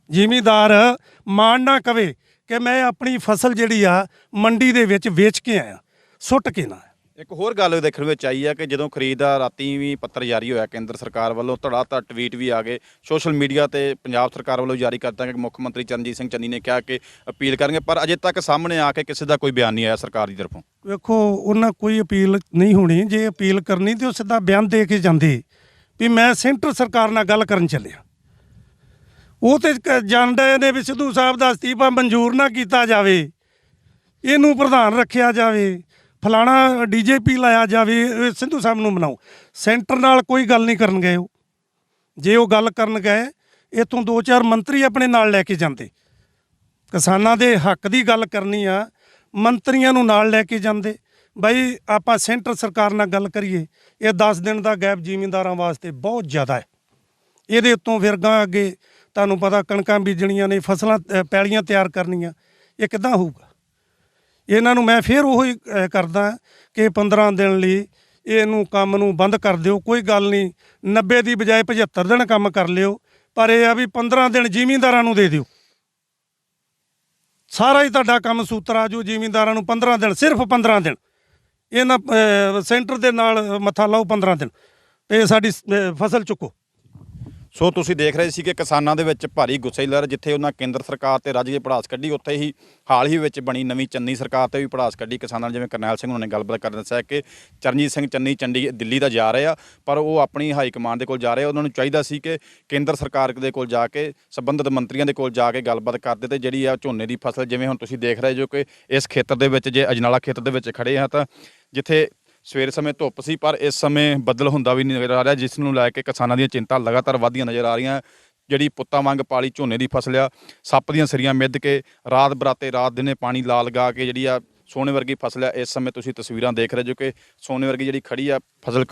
ਜ਼ਿਮੀਂਦਾਰ ਮਾਣ ਨਾ ਕਵੇ ਕਿ ਮੈਂ ਆਪਣੀ ਫਸਲ ਜਿਹੜੀ ਆ ਮੰਡੀ ਦੇ ਵਿੱਚ ਵੇਚ ਕੇ ਆਇਆ, ਸੁੱਟ ਕੇ ਨਾ। ਇੱਕ ਹੋਰ ਗੱਲ ਦੇਖਣ ਵਿੱਚ ਆਈ ਹੈ ਕਿ ਜਦੋਂ ਖਰੀਦ ਦਾ ਰਾਤੀ ਵੀ ਪੱਤਰ ਜਾਰੀ ਹੋਇਆ ਕੇਂਦਰ ਸਰਕਾਰ ਵੱਲੋਂ, ਧੜਾ ਟਵੀਟ ਵੀ ਆ ਗਏ ਸੋਸ਼ਲ ਮੀਡੀਆ ਤੇ ਪੰਜਾਬ ਸਰਕਾਰ ਵੱਲੋਂ ਜਾਰੀ ਕਰਤਾ ਕਿ ਮੁੱਖ ਮੰਤਰੀ ਚਰਨਜੀਤ ਸਿੰਘ ਚੰਨੀ ਨੇ ਕਿਹਾ ਕਿ ਅਪੀਲ ਕਰਨਗੇ, ਪਰ ਅਜੇ ਤੱਕ ਸਾਹਮਣੇ ਆ ਕੇ ਕਿਸੇ ਦਾ ਕੋਈ ਬਿਆਨ ਨਹੀਂ ਆਇਆ ਸਰਕਾਰ ਦੀ ਤਰਫੋਂ। ਵੇਖੋ, ਉਹਨਾਂ ਕੋਈ ਅਪੀਲ ਨਹੀਂ ਹੋਣੀ। ਜੇ ਅਪੀਲ ਕਰਨੀ ਤੇ ਉਹ ਸਿੱਧਾ ਬਿਆਨ ਦੇ ਕੇ ਜਾਂਦੇ ਵੀ ਮੈਂ ਸੈਂਟਰ ਸਰਕਾਰ ਨਾਲ ਗੱਲ ਕਰਨ ਚੱਲਿਆ। ਉਹ ਤੇ ਜਾਣਦੇ ਨੇ ਵੀ ਸਿੱਧੂ ਸਾਹਿਬ ਦਾ ਅਸਤੀਫਾ ਮਨਜ਼ੂਰ ਨਾ ਕੀਤਾ ਜਾਵੇ, ਇਹਨੂੰ ਪ੍ਰਧਾਨ ਰੱਖਿਆ ਜਾਵੇ, ਫਲਾਣਾ ਡੀਜੇਪੀ ਲਾਇਆ ਜਾਵੇ, ਸਿੱਧੂ ਸਾਹਿਬ ਨੂੰ ਮਨਾਓ। ਸੈਂਟਰ ਨਾਲ ਕੋਈ ਗੱਲ ਨਹੀਂ ਕਰਨ ਗਏ ਉਹ। ਜੇ ਉਹ ਗੱਲ ਕਰਨ ਗਏ, ਇੱਥੋਂ 2-4 ਮੰਤਰੀ ਆਪਣੇ ਨਾਲ ਲੈ ਕੇ ਜਾਂਦੇ। ਕਿਸਾਨਾਂ ਦੇ ਹੱਕ ਦੀ ਗੱਲ ਕਰਨੀ ਆ, ਮੰਤਰੀਆਂ ਨੂੰ ਨਾਲ ਲੈ ਕੇ ਜਾਂਦੇ। ਬਾਈ ਆਪਾਂ ਸੈਂਟਰ ਸਰਕਾਰ ਨਾਲ ਗੱਲ ਕਰੀਏ, ਇਹ 10 ਦਿਨ ਦਾ ਗੈਪ ਜ਼ਿਮੀਂਦਾਰਾਂ ਵਾਸਤੇ ਬਹੁਤ ਜ਼ਿਆਦਾ ਹੈ। ਇਹਦੇ ਉੱਤੋਂ ਫਿਰ ਗਾਂ ਅੱਗੇ ਤੁਹਾਨੂੰ ਪਤਾ ਕਣਕਾਂ ਬੀਜਣੀਆਂ ਨੇ, ਫਸਲਾਂ ਪੈਲੀਆਂ ਤਿਆਰ ਕਰਨੀਆਂ, ਇਹ ਕਿੱਦਾਂ ਹੋਊਗਾ? ਇਹਨਾਂ ਨੂੰ ਮੈਂ ਫਿਰ ਉਹੀ ਕਰਦਾ ਕਿ 15 ਦਿਨ ਲਈ ਇਹਨੂੰ ਕੰਮ ਨੂੰ ਬੰਦ ਕਰ ਦਿਓ। ਕੋਈ ਗੱਲ ਨਹੀਂ, 90 ਦੀ ਬਜਾਏ 75 ਦਿਨ ਕੰਮ ਕਰ ਲਿਓ, ਪਰ ਇਹ ਆ ਵੀ 15 ਦਿਨ ਜ਼ਿਮੀਂਦਾਰਾਂ ਨੂੰ ਦੇ ਦਿਓ। ਸਾਰਾ ਹੀ ਤੁਹਾਡਾ ਕੰਮ ਸੂਤਰ ਆ ਜੂ। ਜ਼ਿਮੀਂਦਾਰਾਂ ਨੂੰ 15 ਦਿਨ, ਸਿਰਫ 15 ਦਿਨ ਇਹਨਾਂ ਸੈਂਟਰ ਦੇ ਨਾਲ ਮੱਥਾ ਲਾਓ, 15 ਦਿਨ ਤੇ ਸਾਡੀ ਫਸਲ ਚੁੱਕੋ। ਸੋ ਤੁਸੀਂ ਦੇਖ ਰਹੇ ਸੀ ਕਿ ਕਿਸਾਨਾਂ ਦੇ ਵਿੱਚ ਭਾਰੀ ਗੁੱਸੇ ਦੀ ਲਹਿਰ, ਜਿੱਥੇ ਉਹਨਾਂ ਕੇਂਦਰ ਸਰਕਾਰ ਤੇ ਰਾਜ ਦੀ ਭੜਾਸ ਕੱਢੀ, ਉੱਥੇ ਹੀ ਹਾਲ ਹੀ ਵਿੱਚ ਬਣੀ ਨਵੀਂ ਚੰਨੀ ਸਰਕਾਰ ਤੇ ਵੀ ਭੜਾਸ ਕੱਢੀ ਕਿਸਾਨਾਂ। ਜਿਵੇਂ ਕਰਨੈਲ ਸਿੰਘ ਉਹਨਾਂ ਨੇ ਗੱਲਬਾਤ ਕਰ ਦੱਸਿਆ ਕਿ ਚਰਨਜੀਤ ਸਿੰਘ ਚੰਨੀ ਦਿੱਲੀ ਦਾ ਜਾ ਰਹੇ ਆ, ਪਰ ਉਹ ਆਪਣੀ ਹਾਈ ਕਮਾਂਡ ਦੇ ਕੋਲ ਜਾ ਰਹੇ ਆ। ਉਹਨਾਂ ਨੂੰ ਚਾਹੀਦਾ ਸੀ ਕਿ ਕੇਂਦਰ ਸਰਕਾਰ ਦੇ ਕੋਲ ਜਾ ਕੇ, ਸੰਬੰਧਿਤ ਮੰਤਰੀਆਂ ਦੇ ਕੋਲ ਜਾ ਕੇ ਗੱਲਬਾਤ ਕਰਦੇ ਤੇ ਜਿਹੜੀ ਆ ਝੋਨੇ ਦੀ ਫਸਲ, ਜਿਵੇਂ ਹੁਣ ਤੁਸੀਂ ਦੇਖ ਰਹੇ ਜੋ ਕਿ ਇਸ ਖੇਤਰ ਦੇ ਵਿੱਚ, ਜੇ ਅਜਨਾਲਾ ਖੇਤਰ ਦੇ ਵਿੱਚ ਖੜੇ ਆ, ਤਾਂ ਜਿੱਥੇ ਸਵੇਰ ਸਮੇਂ ਧੁੱਪ ਸੀ, ਪਰ ਇਸ ਸਮੇਂ ਬੱਦਲ ਹੁੰਦਾ ਵੀ ਨਜ਼ਰ ਆ ਰਿਹਾ, ਜਿਸ ਨੂੰ ਲੈ ਕੇ ਕਿਸਾਨਾਂ ਦੀਆਂ ਚਿੰਤਾ ਲਗਾਤਾਰ ਵਧਦੀਆਂ ਨਜ਼ਰ ਆ ਰਹੀਆਂ। ਜਿਹੜੀ ਪੁੱਤਾਂ ਵਾਂਗ ਪਾਲੀ ਝੋਨੇ ਦੀ ਫਸਲ ਆ, ਸੱਪ ਦੀਆਂ ਸਿਰੀਆਂ ਮਿੱਧ ਕੇ ਰਾਤ ਬਰਾਤੇ ਰਾਤ ਦਿਨੇ ਪਾਣੀ ਲਾ ਲਗਾ ਕੇ ਜਿਹੜੀ ਆ ਸੋਨੇ ਵਰਗੀ ਫਸਲ ਆ। ਇਸ ਸਮੇਂ ਤੁਸੀਂ ਤਸਵੀਰਾਂ ਦੇਖ ਰਹੇ ਜੋ ਕਿ ਸੋਨੇ ਵਰਗੀ ਜਿਹੜੀ ਖੜੀ ਆ ਫਸਲ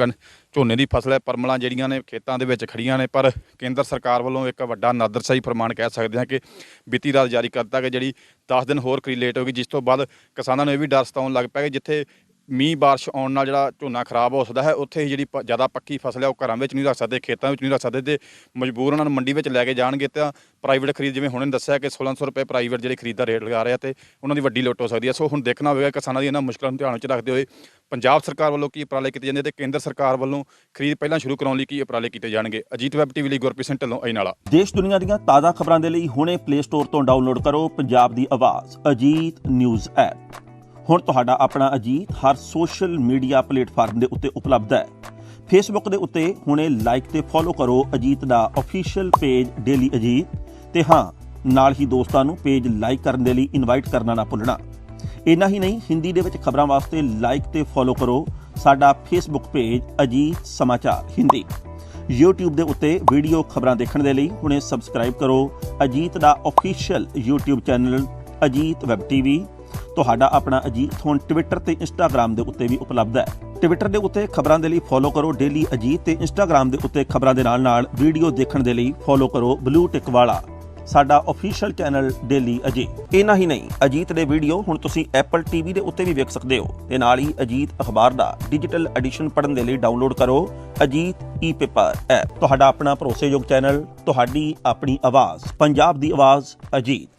ਝੋਨੇ ਦੀ ਫਸਲ ਹੈ। ਪਰਮਲਾਂ ਜਿਹੜੀਆਂ ਨੇ ਖੇਤਾਂ ਦੇ ਵਿੱਚ ਖੜੀਆਂ ਨੇ, ਪਰ ਕੇਂਦਰ ਸਰਕਾਰ ਵੱਲੋਂ ਇੱਕ ਵੱਡਾ ਨਾਦਰਸ਼ਾਹੀ ਫਰਮਾਨ ਕਹਿ ਸਕਦੇ ਹਾਂ ਕਿ ਬੀਤੀ ਰਾਤ ਜਾਰੀ ਕਰਤਾ ਕਿ ਜਿਹੜੀ 10 ਦਿਨ ਹੋਰ ਖਰੀਦ ਲੇਟ ਹੋ ਗਈ, ਜਿਸ ਤੋਂ ਬਾਅਦ ਕਿਸਾਨਾਂ ਨੂੰ ਇਹ ਵੀ ਡਰ ਸਤਾਉਣ ਲੱਗ ਪਿਆ ਕਿ ਜਿੱਥੇ ਮੀਂਹ ਬਾਰਿਸ਼ ਆਉਣ ਨਾਲ ਜਿਹੜਾ ਝੋਨਾ ਖਰਾਬ ਹੋ ਸਕਦਾ ਹੈ, ਉੱਥੇ ਹੀ ਜਿਹੜੀ ਜ਼ਿਆਦਾ ਪੱਕੀ ਫਸਲ ਹੈ ਉਹ ਘਰਾਂ ਵਿੱਚ ਨਹੀਂ ਰੱਖ ਸਕਦੇ, ਖੇਤਾਂ ਵਿੱਚ ਨਹੀਂ ਰੱਖ ਸਕਦੇ ਤੇ ਮਜਬੂਰ ਉਹਨਾਂ ਨੂੰ ਮੰਡੀ ਵਿੱਚ ਲੈ ਕੇ ਜਾਣਗੇ। ਤਾਂ ਪ੍ਰਾਈਵੇਟ ਖਰੀਦ, ਜਿਵੇਂ ਹੁਣੇ ਦੱਸਿਆ ਕਿ 1600 ਰੁਪਏ ਪ੍ਰਾਈਵੇਟ ਜਿਹੜੇ ਖਰੀਦ ਦਾ ਰੇਟ ਲਗਾ ਰਿਹਾ ਤੇ ਉਹਨਾਂ ਦੀ ਵੱਡੀ ਲੁੱਟ ਹੋ ਸਕਦੀ ਹੈ। ਸੋ ਹੁਣ ਦੇਖਣਾ ਹੋਵੇਗਾ ਕਿਸਾਨਾਂ ਦੀ ਇਹਨਾਂ ਮੁਸ਼ਕਲਾਂ ਨੂੰ ਧਿਆਨ ਵਿੱਚ ਰੱਖਦੇ ਹੋਏ ਪੰਜਾਬ ਸਰਕਾਰ ਵੱਲੋਂ ਕੀ ਉਪਰਾਲੇ ਕੀਤੇ ਜਾਂਦੇ ਤੇ ਕੇਂਦਰ ਸਰਕਾਰ ਵੱਲੋਂ ਖਰੀਦ ਪਹਿਲਾਂ ਸ਼ੁਰੂ ਕਰਾਉਣ ਲਈ ਕੀ ਉਪਰਾਲੇ ਕੀਤੇ ਜਾਣਗੇ। ਅਜੀਤ ਵੈਬ ਟੀਵੀ ਲਈ ਗੁਰਪ੍ਰੀਤ ਸਿੰਘ ਢਿੱਲੋਂ ਅਜਨਾਲਾ। ਦੇਸ਼ ਦੁਨੀਆ ਦੀਆਂ ਤਾਜ਼ਾ ਖਬਰਾਂ ਦੇ ਲਈ ਹੁਣੇ ਪਲੇ ਸਟੋਰ ਤੋਂ ਡਾਊਨਲੋਡ ਕਰੋ ਪੰਜਾਬ ਦੀ ਆਵਾਜ਼ ਅਜੀਤ ਨਿਊਜ਼ ਐਪ। ਹੁਣ ਤੁਹਾਡਾ ਆਪਣਾ ਅਜੀਤ ਹਰ ਸੋਸ਼ਲ ਮੀਡੀਆ ਪਲੇਟਫਾਰਮ ਦੇ ਉੱਤੇ ਉਪਲਬਧ ਹੈ। ਫੇਸਬੁੱਕ ਦੇ ਉੱਤੇ ਹੁਣੇ ਲਾਈਕ ਤੇ ਫੋਲੋ ਕਰੋ ਅਜੀਤ ਦਾ ਅਫੀਸ਼ੀਅਲ ਪੇਜ ਡੇਲੀ ਅਜੀਤ, ਤੇ ਹਾਂ ਨਾਲ ਹੀ ਦੋਸਤਾਂ ਨੂੰ ਪੇਜ ਲਾਈਕ ਕਰਨ ਦੇ ਲਈ ਇਨਵਾਈਟ ਕਰਨਾ ਨਾ ਭੁੱਲਣਾ। ਇੰਨਾ ਹੀ ਨਹੀਂ, ਹਿੰਦੀ ਦੇ ਵਿੱਚ ਖਬਰਾਂ ਵਾਸਤੇ ਲਾਈਕ ਤੇ ਫੋਲੋ ਕਰੋ ਸਾਡਾ ਫੇਸਬੁੱਕ ਪੇਜ ਅਜੀਤ ਸਮਾਚਾਰ ਹਿੰਦੀ। YouTube ਦੇ ਉੱਤੇ ਵੀਡੀਓ ਖਬਰਾਂ ਦੇਖਣ ਦੇ ਲਈ ਹੁਣੇ ਸਬਸਕ੍ਰਾਈਬ ਕਰੋ ਅਜੀਤ ਦਾ official YouTube channel Ajit web TV. ਤੁਹਾਡਾ ਆਪਣਾ ਅਜੀਤ ਹੁਣ ਟਵਿੱਟਰ ਤੇ ਇੰਸਟਾਗ੍ਰਾਮ ਦੇ ਉੱਤੇ ਵੀ ਉਪਲਬਧ ਹੈ। ਟਵਿੱਟਰ ਦੇ ਉੱਤੇ ਖਬਰਾਂ ਦੇ ਲਈ ਫੋਲੋ ਕਰੋ ਡੇਲੀ ਅਜੀਤ, ਤੇ ਇੰਸਟਾਗ੍ਰਾਮ ਦੇ ਉੱਤੇ ਖਬਰਾਂ ਦੇ ਨਾਲ ਵੀਡੀਓ ਦੇਖਣ ਦੇ ਲਈ ਫੋਲੋ ਕਰੋ ਬਲੂ ਟਿਕ ਵਾਲਾ ਸਾਡਾ ਅਫੀਸ਼ੀਅਲ ਚੈਨਲ ਡੇਲੀ ਅਜੀਤ। ਇੰਨਾ ਹੀ ਨਹੀਂ, ਅਜੀਤ ਦੇ ਵੀਡੀਓ ਹੁਣ ਤੁਸੀਂ ਐਪਲ ਟੀਵੀ ਦੇ ਉੱਤੇ ਵੀ ਵੇਖ ਸਕਦੇ ਹੋ, ਤੇ ਨਾਲ ਹੀ ਅਜੀਤ ਅਖਬਾਰ ਦਾ ਡਿਜੀਟਲ ਐਡੀਸ਼ਨ ਪੜ੍ਹਨ ਦੇ ਲਈ ਡਾਊਨਲੋਡ ਕਰੋ ਅਜੀਤ ਈ-ਪੇਪਰ ਐਪ। ਤੁਹਾਡਾ ਆਪਣਾ ਭਰੋਸੇਯੋਗ ਚੈਨਲ, ਤੁਹਾਡੀ ਆਪਣੀ ਆਵਾਜ਼, ਪੰਜਾਬ ਦੀ ਆਵਾਜ਼ ਅਜੀਤ।